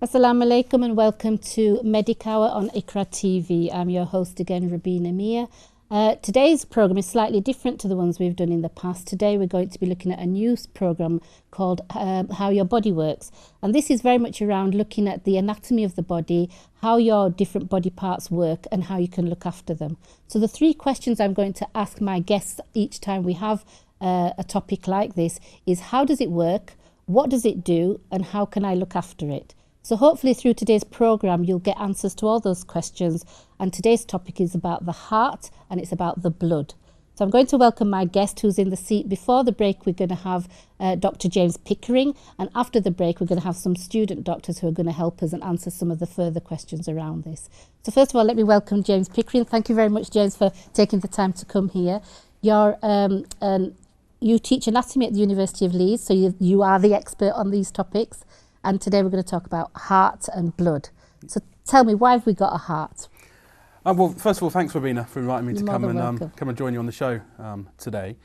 Assalamu alaikum and welcome to Medic Hour on IQRA TV. I'm your host again, Rabina Mia. Today's programme is slightly different to the ones we've done in the past. Today we're going to be looking at a new programme called How Your Body Works. And this is very much around looking at the anatomy of the body, how your different body parts work and how you can look after them. So the three questions I'm going to ask my guests each time we have a topic like this is: how does it work, what does it do, and how can I look after it? So hopefully through today's programme you'll get answers to all those questions, and today's topic is about the heart and it's about the blood. So I'm going to welcome my guest who's in the seat. Before the break we're going to have Dr. James Pickering, and after the break we're going to have some student doctors who are going to help us and answer some of the further questions around this. So first of all, let me welcome James Pickering. Thank you very much, James, for taking the time to come here. You teach anatomy at the University of Leeds, so you are the expert on these topics. And today we're going to talk about heart and blood. So tell me, why have we got a heart? Well, first of all, thanks, Rabina, for inviting me to come and join you on the show today.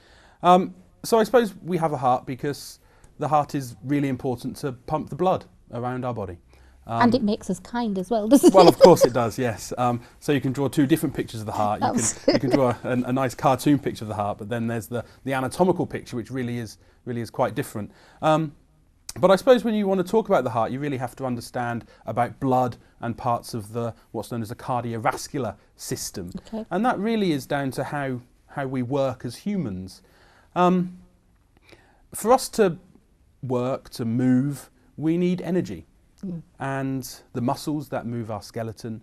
So I suppose we have a heart because the heart is really important to pump the blood around our body. And it makes us kind as well, doesn't it? Well, of course it does, yes. So you can draw two different pictures of the heart. You can draw a nice cartoon picture of the heart, but then there's the anatomical picture, which really is quite different. But I suppose when you want to talk about the heart, you really have to understand about blood and parts of what's known as the cardiovascular system. Okay. And that really is down to how we work as humans. For us to work, to move, we need energy. And the muscles that move our skeleton,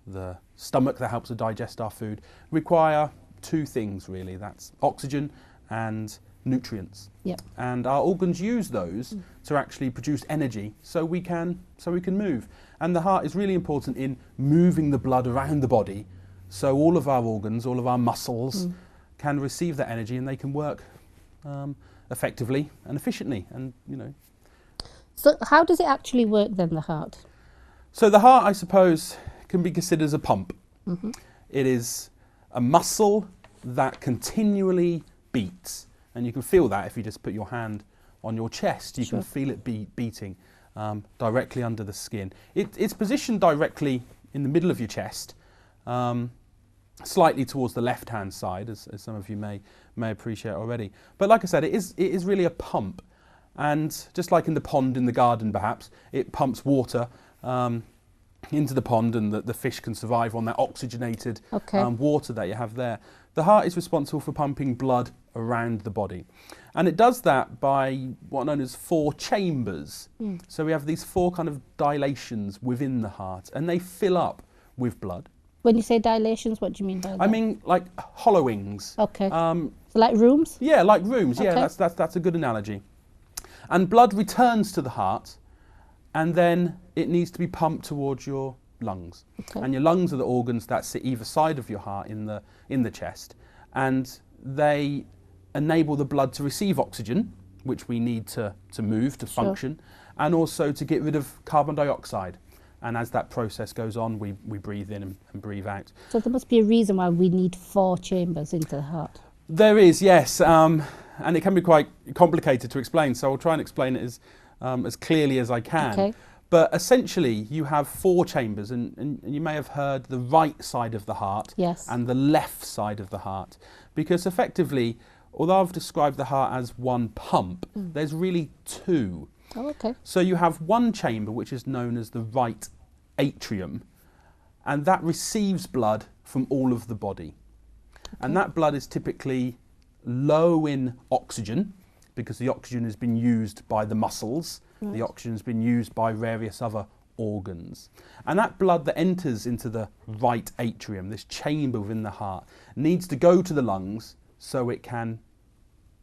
the stomach that helps to digest our food, require two things really. That's oxygen and nutrients. Yep. And our organs use those to actually produce energy so we can move. And the heart is really important in moving the blood around the body so all of our organs, all of our muscles can receive that energy and they can work effectively and efficiently. And So how does it actually work then, the heart? So the heart, I suppose, can be considered as a pump. It is a muscle that continually beats. And you can feel that if you just put your hand on your chest. You can feel it beating directly under the skin. It's positioned directly in the middle of your chest, slightly towards the left-hand side, as some of you may appreciate already. But like I said, it is really a pump. And just like in the pond in the garden, perhaps, it pumps water into the pond, and the fish can survive on that oxygenated water that you have there. The heart is responsible for pumping blood around the body. And it does that by what are known as 4 chambers. So we have these 4 kind of dilations within the heart, and they fill up with blood. When you say dilations, what do you mean by that? I mean like hollowings. Okay. So like rooms? Yeah, like rooms. Okay. Yeah, that's a good analogy. And blood returns to the heart, and then it needs to be pumped towards your lungs. Okay. And your lungs are the organs that sit either side of your heart in the chest, and they enable the blood to receive oxygen, which we need to move, to function, and also to get rid of carbon dioxide. And as that process goes on, we breathe in and breathe out. So there must be a reason why we need 4 chambers into the heart. There is, yes, and it can be quite complicated to explain, so I'll try and explain it as clearly as I can. Okay. But essentially, you have 4 chambers, and you may have heard the right side of the heart and the left side of the heart. Because effectively, although I've described the heart as one pump, there's really 2. Oh, okay. So you have one chamber, which is known as the right atrium, and that receives blood from all of the body. Okay. And that blood is typically low in oxygen, because the oxygen has been used by the muscles. Right. The oxygen has been used by various other organs. And that blood that enters into the right atrium, this chamber within the heart, needs to go to the lungs so it can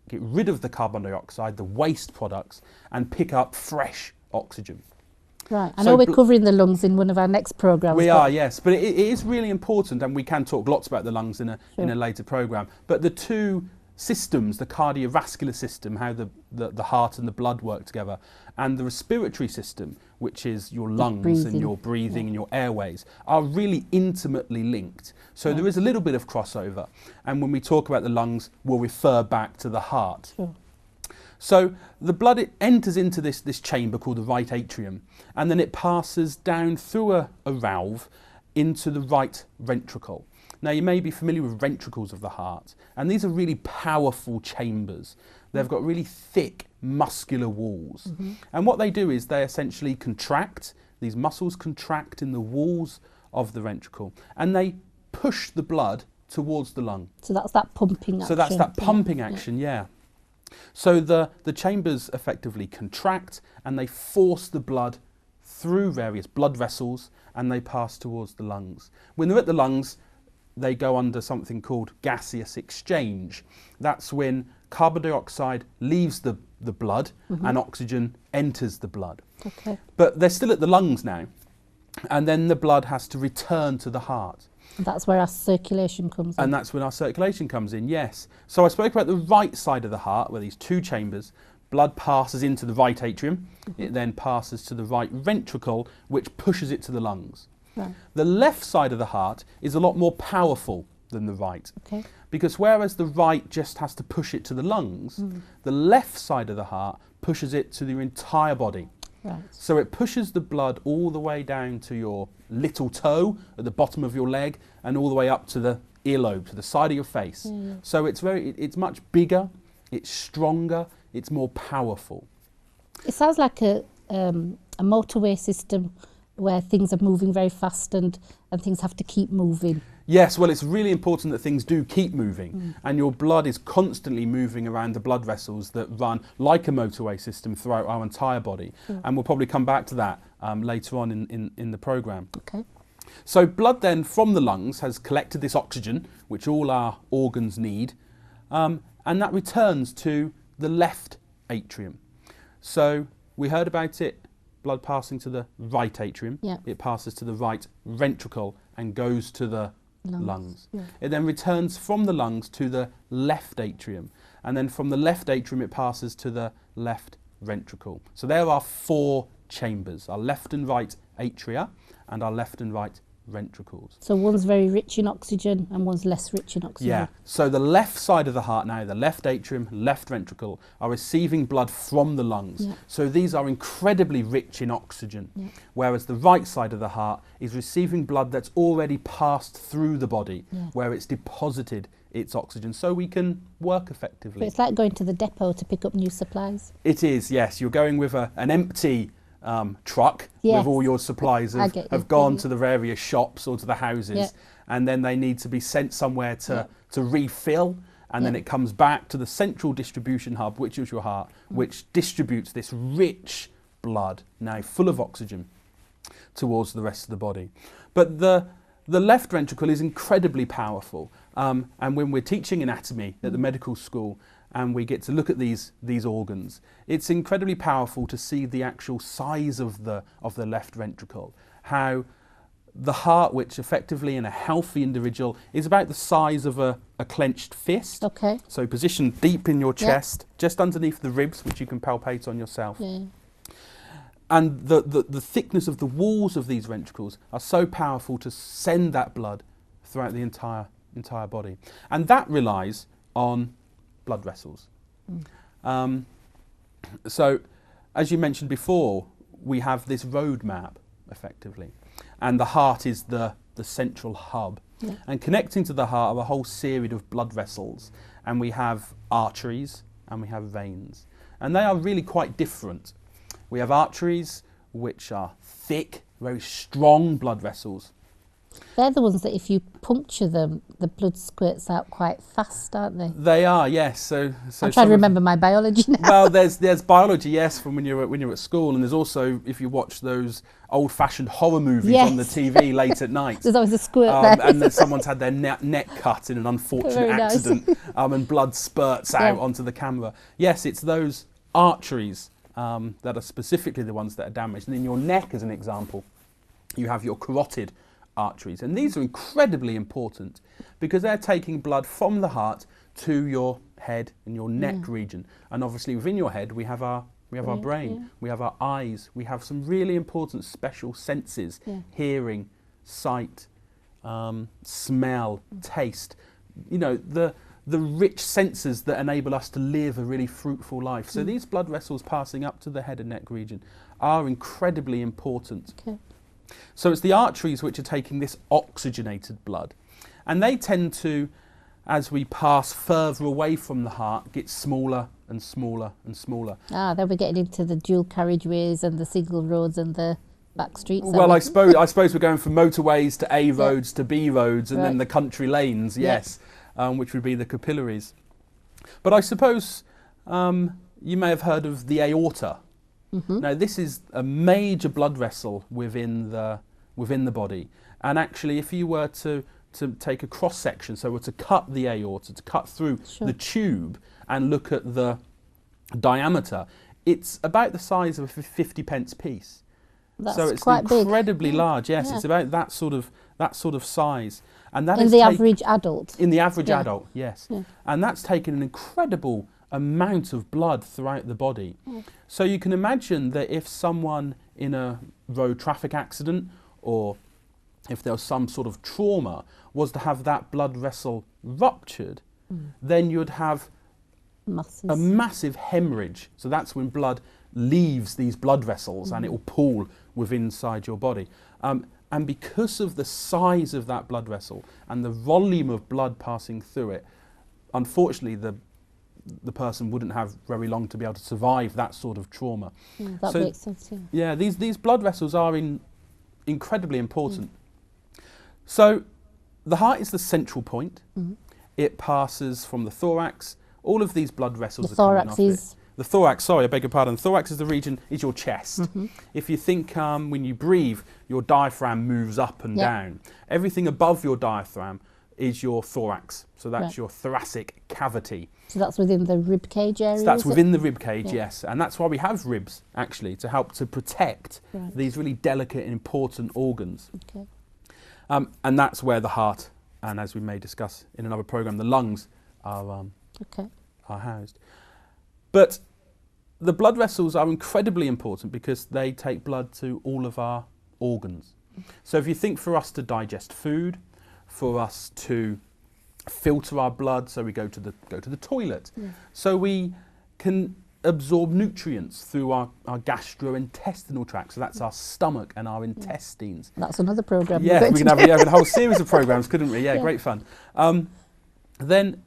get rid of the carbon dioxide, the waste products, and pick up fresh oxygen. Right, I know we're covering the lungs in one of our next programmes. We are, yes, but it is really important, and we can talk lots about the lungs in a later programme. But the 2 systems, the cardiovascular system, how the heart and the blood work together, and the respiratory system, which is your lungs and your breathing and your airways, are really intimately linked. So there is a little bit of crossover, and when we talk about the lungs, we'll refer back to the heart. So the blood, it enters into this chamber called the right atrium, and then it passes down through a valve into the right ventricle. Now, you may be familiar with ventricles of the heart, and these are really powerful chambers. They've got really thick muscular walls. And what they do is they essentially contract, these muscles contract in the walls of the ventricle, and they push the blood towards the lung. So that's that pumping action. So that's that pumping action, yeah. So the chambers effectively contract and they force the blood through various blood vessels and they pass towards the lungs. When they're at the lungs, they go under something called gaseous exchange. That's when carbon dioxide leaves the blood and oxygen enters the blood. Okay. But they're still at the lungs now, and then the blood has to return to the heart. And that's where our circulation comes in. And that's when our circulation comes in, yes. So I spoke about the right side of the heart, where these two chambers, blood passes into the right atrium, it then passes to the right ventricle, which pushes it to the lungs. Right. The left side of the heart is a lot more powerful than the right. Okay. Because whereas the right just has to push it to the lungs, the left side of the heart pushes it to the entire body. Right. So it pushes the blood all the way down to your little toe at the bottom of your leg and all the way up to the earlobe, to the side of your face. So it's much bigger, it's stronger, it's more powerful. It sounds like a motorway system where things are moving very fast and things have to keep moving. Yes, well, it's really important that things do keep moving and your blood is constantly moving around the blood vessels that run like a motorway system throughout our entire body. And we'll probably come back to that later on in the programme. Okay. So blood then from the lungs has collected this oxygen, which all our organs need, and that returns to the left atrium. So we heard about it, blood passing to the right atrium. Yeah. It passes to the right ventricle and goes to the lungs. Yeah. It then returns from the lungs to the left atrium, and then from the left atrium it passes to the left ventricle. So there are four chambers, our left and right atria and our left and right ventricles. So one's very rich in oxygen and one's less rich in oxygen. Yeah, so the left side of the heart now, the left atrium, left ventricle, are receiving blood from the lungs. Yeah. So these are incredibly rich in oxygen, whereas the right side of the heart is receiving blood that's already passed through the body, where it's deposited its oxygen, so we can work effectively. But it's like going to the depot to pick up new supplies. It is, yes. You're going with an empty truck with all your supplies have gone to the various shops or to the houses, and then they need to be sent somewhere to refill, and then it comes back to the central distribution hub, which is your heart, which distributes this rich blood, now full of oxygen, towards the rest of the body. But the left ventricle is incredibly powerful, and when we're teaching anatomy at the medical school, and we get to look at these organs, it's incredibly powerful to see the actual size of the left ventricle. How the heart, which effectively in a healthy individual is about the size of a clenched fist. Okay. So positioned deep in your chest, just underneath the ribs, which you can palpate on yourself. Yeah. And the thickness of the walls of these ventricles are so powerful to send that blood throughout the entire body. And that relies on blood vessels. So, as you mentioned before, we have this roadmap, effectively, and the heart is the central hub. And connecting to the heart are a whole series of blood vessels, and we have arteries and we have veins, and they are really quite different. We have arteries, which are thick, very strong blood vessels. They're the ones that if you puncture them, the blood squirts out quite fast, aren't they? They are, yes. So I'm trying to remember my biology now. Well, there's biology, yes, from when you're at school, and there's also, if you watch those old-fashioned horror movies on the TV late at night. There's always a squirt there. And then someone's had their neck cut in an unfortunate accident, and blood spurts out onto the camera. Yes, it's those arteries that are specifically the ones that are damaged. And in your neck, as an example, you have your carotid arteries, and these are incredibly important because they're taking blood from the heart to your head and your neck region, and obviously within your head we have our brain, we have our eyes, we have some really important special senses, hearing, sight, smell, taste. You know, the rich sensors that enable us to live a really fruitful life. So these blood vessels passing up to the head and neck region are incredibly important. Okay. So it's the arteries which are taking this oxygenated blood, and they tend to, as we pass further away from the heart, get smaller and smaller and smaller. Then we're getting into the dual carriageways and the single roads and the back streets. Well, I suppose we're going from motorways to A roads to B roads, and then the country lanes, yes, which would be the capillaries. But I suppose you may have heard of the aorta. Now, this is a major blood vessel within the body, and actually, if you were to take a cross section, so we're to cut the aorta, to cut through the tube and look at the diameter, it's about the size of a 50p piece. So it's quite incredibly big. large. Yes, it's about that sort of size, and that in is the average adult. In the average adult, yes, and that's taken an incredible amount of blood throughout the body. So you can imagine that if someone in a road traffic accident, or if there was some sort of trauma, was to have that blood vessel ruptured, then you'd have a massive hemorrhage. So that's when blood leaves these blood vessels and it will pool within inside your body. And because of the size of that blood vessel and the volume of blood passing through it, unfortunately the person wouldn't have very long to be able to survive that sort of trauma. That makes sense, yeah. These blood vessels are incredibly important. So the heart is the central point. It passes from the thorax. All of these blood vessels are coming off it. The thorax, sorry, I beg your pardon. Thorax is the region, is your chest. If you think when you breathe, your diaphragm moves up and down. Everything above your diaphragm is your thorax. So that's your thoracic cavity. So that's within the rib cage area? So that's within the rib cage, yes. And that's why we have ribs, actually, to help to protect these really delicate and important organs. Okay. And that's where the heart, and as we may discuss in another programme, the lungs are housed. But the blood vessels are incredibly important because they take blood to all of our organs. So if you think for us to digest food, for us to filter our blood, so we go to the toilet, so we can absorb nutrients through our gastrointestinal tract, so that's our stomach and our intestines. That's another programme. Yeah, we can have a whole series of programmes, couldn't we? Yeah, great fun. Then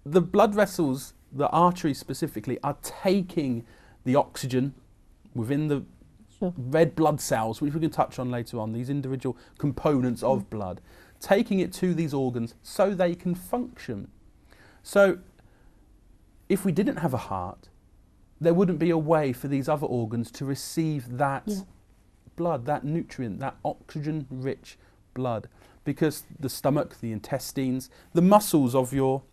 the blood vessels, the arteries specifically, are taking the oxygen within the red blood cells, which we can touch on later on, these individual components of blood, taking it to these organs so they can function. So if we didn't have a heart, there wouldn't be a way for these other organs to receive that blood, that nutrient, that oxygen-rich blood, because the stomach, the intestines, the muscles of your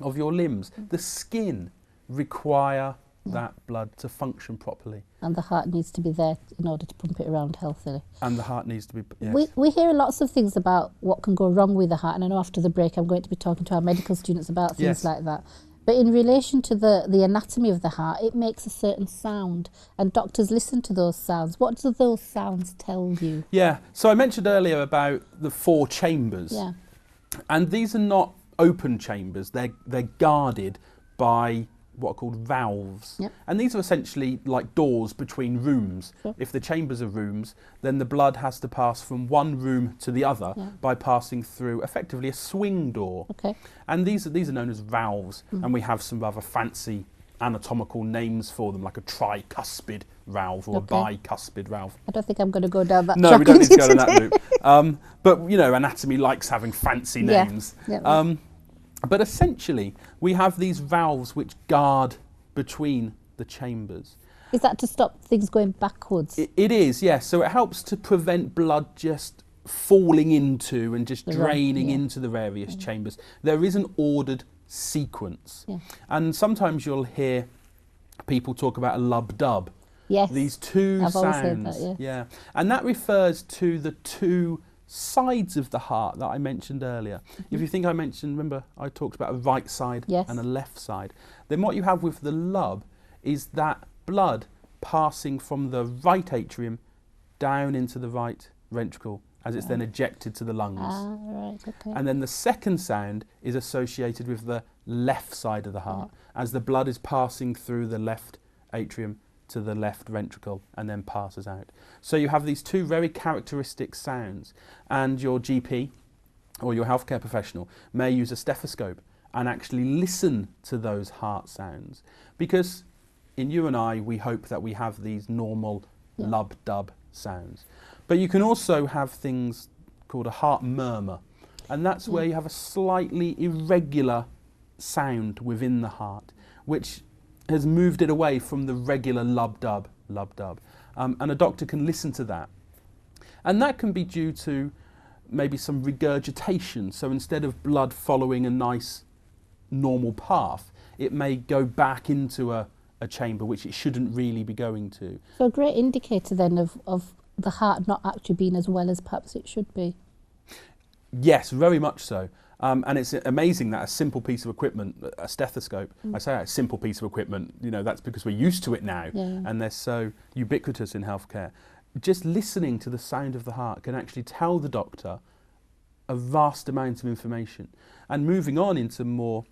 limbs, the skin require that blood to function properly. And the heart needs to be there in order to pump it around healthily. And the heart needs to be, yes. We hear lots of things about what can go wrong with the heart, and I know after the break I'm going to be talking to our medical students about things like that. But in relation to the anatomy of the heart, it makes a certain sound, and doctors listen to those sounds. What do those sounds tell you? Yeah, so I mentioned earlier about the 4 chambers. Yeah. And these are not open chambers, they're guarded by what are called valves. Yep. And these are essentially like doors between rooms. Sure. If the chambers are rooms, then the blood has to pass from one room to the other by passing through effectively a swing door. Okay. And these are known as valves, and we have some rather fancy anatomical names for them, like a tricuspid valve or a bicuspid valve. I don't think I'm going to go down that track. No, we don't need to go down that route. But, you know, anatomy likes having fancy names. But essentially, we have these valves which guard between the chambers. Is that to stop things going backwards? It is, yes. So it helps to prevent blood just falling into and just draining into the various chambers. There is an ordered sequence. And sometimes you'll hear people talk about a lub-dub. Yes. These 2 I've sounds. always heard that, yeah. And that refers to the 2 sides of the heart that I mentioned earlier. If you think I mentioned, remember I talked about a right side and a left side, then what you have with the lub is that blood passing from the right atrium down into the right ventricle as it's then ejected to the lungs. Ah, right, okay. And then the second sound is associated with the left side of the heart, as the blood is passing through the left atrium to the left ventricle and then passes out. So you have these two very characteristic sounds, and your GP or your healthcare professional may use a stethoscope and actually listen to those heart sounds, because in you and I, we hope that we have these normal lub-dub sounds. But you can also have things called a heart murmur, and that's where you have a slightly irregular sound within the heart, which has moved it away from the regular lub-dub, lub-dub. And a doctor can listen to that. And that can be due to maybe some regurgitation. So instead of blood following a nice normal path, it may go back into a chamber which it shouldn't really be going to. So a great indicator then of the heart not actually being as well as perhaps it should be. Yes, very much so. And it's amazing that a simple piece of equipment, a stethoscope, I say a simple piece of equipment, you know, that's because we're used to it now, and they're so ubiquitous in healthcare. Just listening to the sound of the heart can actually tell the doctor a vast amount of information. And moving on into more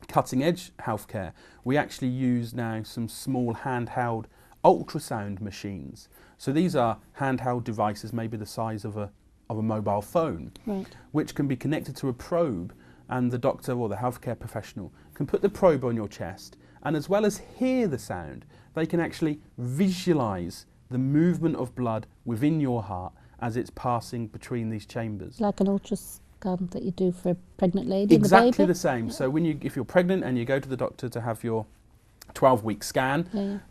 cutting edge healthcare, we actually use now some small handheld ultrasound machines. So these are handheld devices, maybe the size of a mobile phone, which can be connected to a probe, and the doctor or the healthcare professional can put the probe on your chest, and as well as hear the sound, they can actually visualize the movement of blood within your heart as it's passing between these chambers. Like an ultrasound that you do for a pregnant lady. Exactly the same. So when if you're pregnant and you go to the doctor to have your 12-week scan,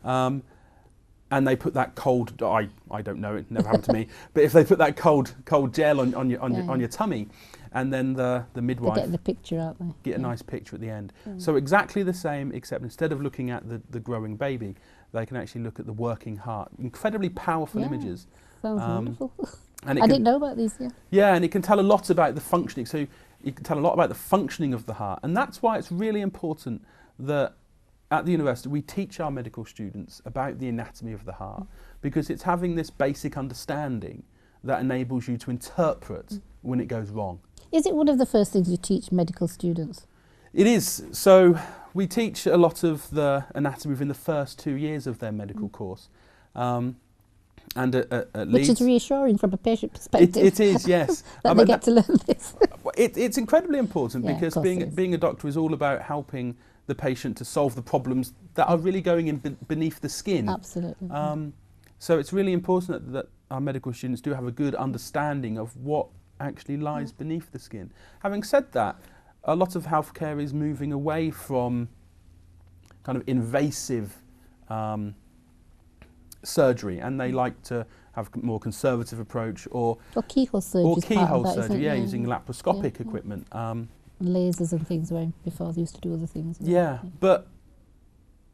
and they put that cold, I don't know, it never happened to me, but if they put that cold gel on your tummy, and then the midwife they get the picture out there. Get a nice picture at the end. So exactly the same, except instead of looking at the growing baby, they can actually look at the working heart. Incredibly powerful images. Sounds wonderful. And I didn't know about these, Yeah, and it can tell a lot about the functioning. So you can tell a lot about the functioning of the heart, and that's why it's really important that at the university we teach our medical students about the anatomy of the heart, because it's having this basic understanding that enables you to interpret when it goes wrong. Is it one of the first things you teach medical students? It is. So we teach a lot of the anatomy within the first 2 years of their medical course. And at Which is reassuring from a patient perspective. It is, yes. that they get to learn this. It's incredibly important, because being a doctor is all about helping the patient to solve the problems that are really going in beneath the skin. Absolutely. So it's really important that our medical students do have a good understanding of what actually lies beneath the skin. Having said that, a lot of healthcare is moving away from kind of invasive surgery, and they like to have a more conservative approach, or keyhole surgery. Or keyhole surgery, using laparoscopic equipment. Lasers and things where before they used to do other things. But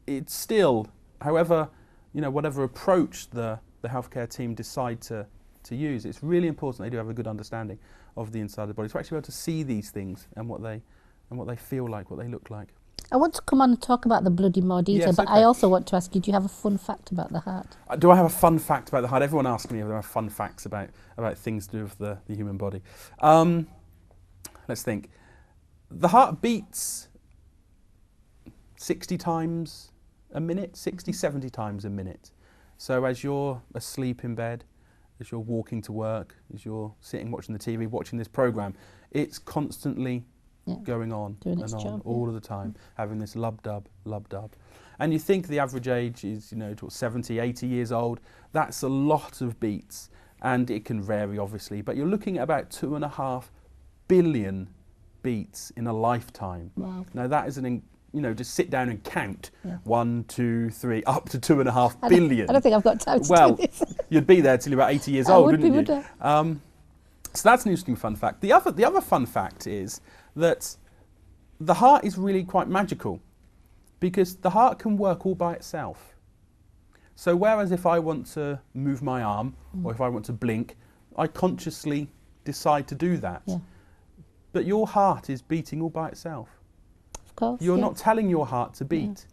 it's still, however, whatever approach the healthcare team decide to use, it's really important they do have a good understanding of the inside of the body to actually be able to see these things and what they feel like, what they look like. I want to come on and talk about the blood in more detail, but I also want to ask you, do you have a fun fact about the heart? Do I have a fun fact about the heart? Everyone asks me if there are fun facts about things to do with the human body. Let's think. The heart beats 60 times a minute, 60, 70 times a minute. So as you're asleep in bed, as you're walking to work, as you're sitting watching the TV, watching this program, it's constantly going on doing and on job, all of the time, having this lub-dub, lub-dub. And you think the average age is, 70, 80 years old. That's a lot of beats, and it can vary obviously, but you're looking at about 2.5 billion beats in a lifetime. Wow. Now that is just sit down and count. 1, 2, 3, up to 2.5 billion. I don't think I've got time to do this. You'd be there till you're about 80 years old, wouldn't you? So that's an interesting fun fact. The other fun fact is that the heart is really quite magical, because the heart can work all by itself. So whereas if I want to move my arm, or if I want to blink, I consciously decide to do that. But your heart is beating all by itself. Of course. You're not telling your heart to beat.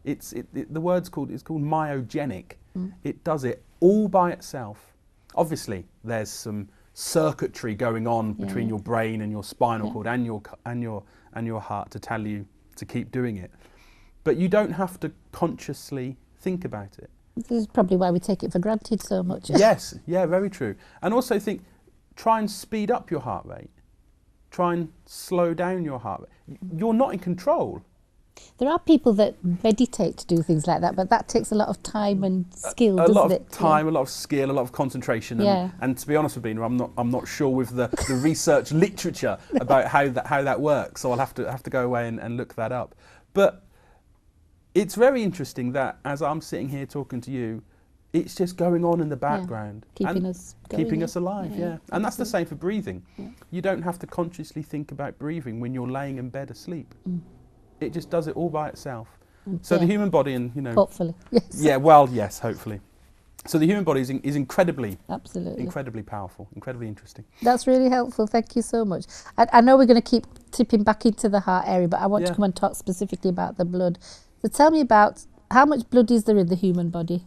The word's called myogenic. It does it all by itself. Obviously, there's some circuitry going on between your brain and your spinal cord and your heart to tell you to keep doing it. But you don't have to consciously think about it. This is probably why we take it for granted so much. Yes, yeah, very true. And also try and speed up your heart rate. Try and slow down your heart rate. You're not in control. There are people that meditate to do things like that, but that takes a lot of time and skill, doesn't it? A lot of time, a lot of skill, a lot of concentration. And to be honest with you, I'm not sure with the research literature about how that works. So I'll have to go away and look that up. But it's very interesting that as I'm sitting here talking to you, it's just going on in the background, keeping us alive. Yeah, and that's the same for breathing. Yeah. You don't have to consciously think about breathing when you're laying in bed asleep. It just does it all by itself. So the human body, and hopefully, yes. Yeah, well, yes, hopefully. So the human body is incredibly powerful, incredibly interesting. That's really helpful. Thank you so much. I know we're going to keep tipping back into the heart area, but I want to come and talk specifically about the blood. So tell me about how much blood is there in the human body?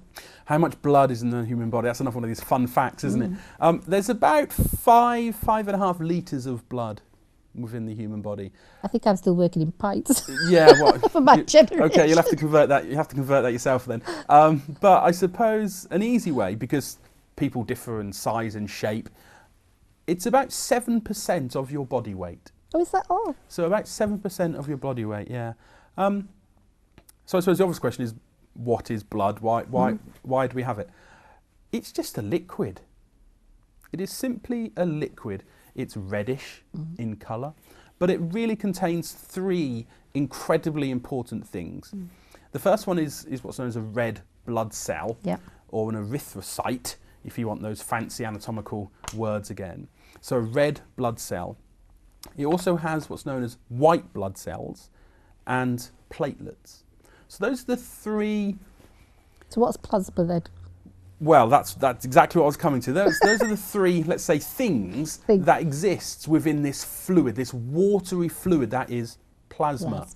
How much blood is in the human body? That's another one of these fun facts, isn't it? There's about 5.5 litres of blood within the human body. I think I'm still working in pints. Yeah, well, for my generation. Okay, you'll have to convert that. You have to convert that yourself then. But I suppose an easy way, because people differ in size and shape, it's about 7% of your body weight. Oh, is that all? So about 7% of your body weight. Yeah. So I suppose the obvious question is, what is blood? Why do we have it? It's just a liquid. It is simply a liquid. It's reddish in colour, but it really contains 3 incredibly important things. The first one is what's known as a red blood cell, or an erythrocyte, if you want those fancy anatomical words again. So a red blood cell. It also has what's known as white blood cells and platelets. So those are the 3. So what's plasma then? Well, that's exactly what I was coming to. Those are the 3, let's say, things that exists within this fluid, this watery fluid that is plasma.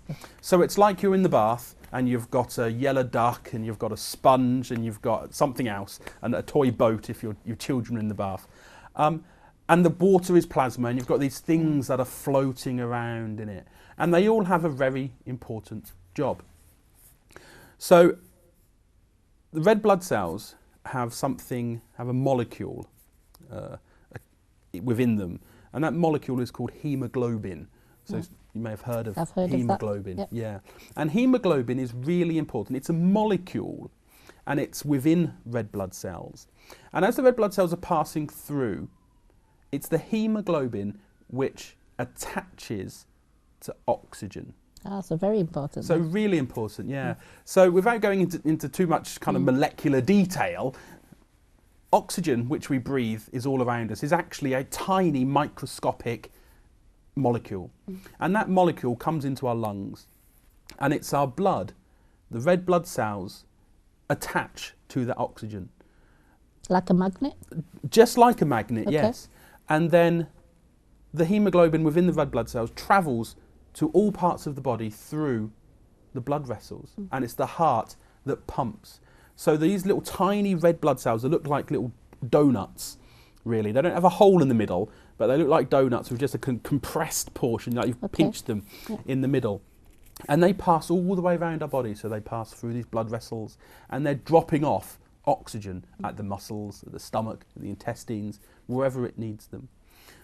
So it's like you're in the bath and you've got a yellow duck and you've got a sponge and you've got something else, and a toy boat if your children are in the bath. And the water is plasma, and you've got these things that are floating around in it. And they all have a very important job. So the red blood cells have a molecule within them, and that molecule is called hemoglobin. So you may have heard of hemoglobin. Yep. Yeah, and hemoglobin is really important. It's a molecule, and it's within red blood cells. And as the red blood cells are passing through, it's the hemoglobin which attaches to oxygen. So very important. So really important, yeah. So without going into too much kind of molecular detail, oxygen, which we breathe, is all around us, is actually a tiny microscopic molecule. And that molecule comes into our lungs, and it's our blood. The red blood cells attach to the oxygen. Like a magnet? Just like a magnet, yes. And then the hemoglobin within the red blood cells travels to all parts of the body through the blood vessels, and it's the heart that pumps. So these little tiny red blood cells that look like little donuts, really. They don't have a hole in the middle, but they look like donuts with just a compressed portion, like you've pinched them in the middle. And they pass all the way around our body, so they pass through these blood vessels, and they're dropping off oxygen at the muscles, at the stomach, at the intestines, wherever it needs them.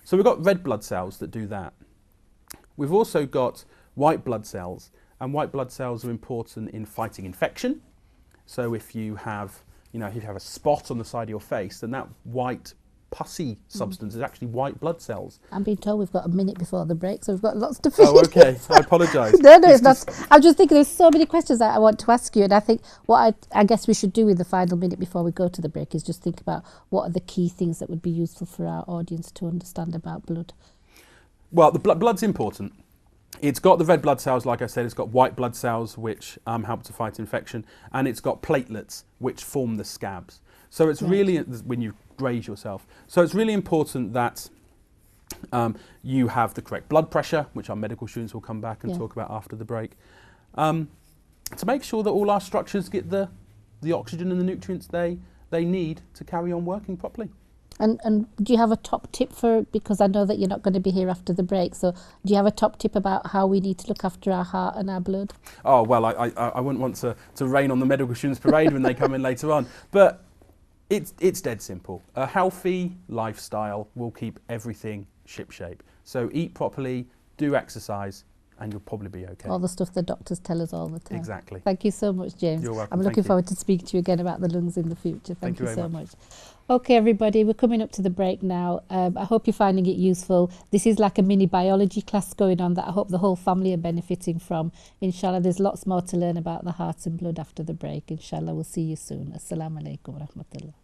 So we've got red blood cells that do that. We've also got white blood cells, and white blood cells are important in fighting infection. So if you have, if you have a spot on the side of your face, then that white pussy substance is actually white blood cells. I'm being told we've got a minute before the break, so we've got lots to finish. Oh, okay. I apologise. No, it's not. I'm just thinking there's so many questions that I want to ask you, and I think what I guess we should do with the final minute before we go to the break is just think about what are the key things that would be useful for our audience to understand about blood. Well, the blood's important. It's got the red blood cells, like I said, it's got white blood cells, which help to fight infection, and it's got platelets, which form the scabs. So it's really, when you graze yourself, so it's really important that you have the correct blood pressure, which our medical students will come back and talk about after the break, to make sure that all our structures get the oxygen and the nutrients they need to carry on working properly. And do you have a top tip for, because I know that you're not going to be here after the break, so do you have a top tip about how we need to look after our heart and our blood? Oh, well, I wouldn't want to rain on the medical students parade when they come in later on, but it's dead simple. A healthy lifestyle will keep everything shipshape. So eat properly, do exercise, and you'll probably be okay. All the stuff the doctors tell us all the time. Exactly. Thank you so much, James. You're welcome. I'm looking forward to speaking to you again about the lungs in the future. Thank you very so much. Okay, everybody, we're coming up to the break now. I hope you're finding it useful. This is like a mini biology class going on that I hope the whole family are benefiting from. Inshallah, there's lots more to learn about the heart and blood after the break. Inshallah, we'll see you soon. Assalamu alaikum wa rahmatullah.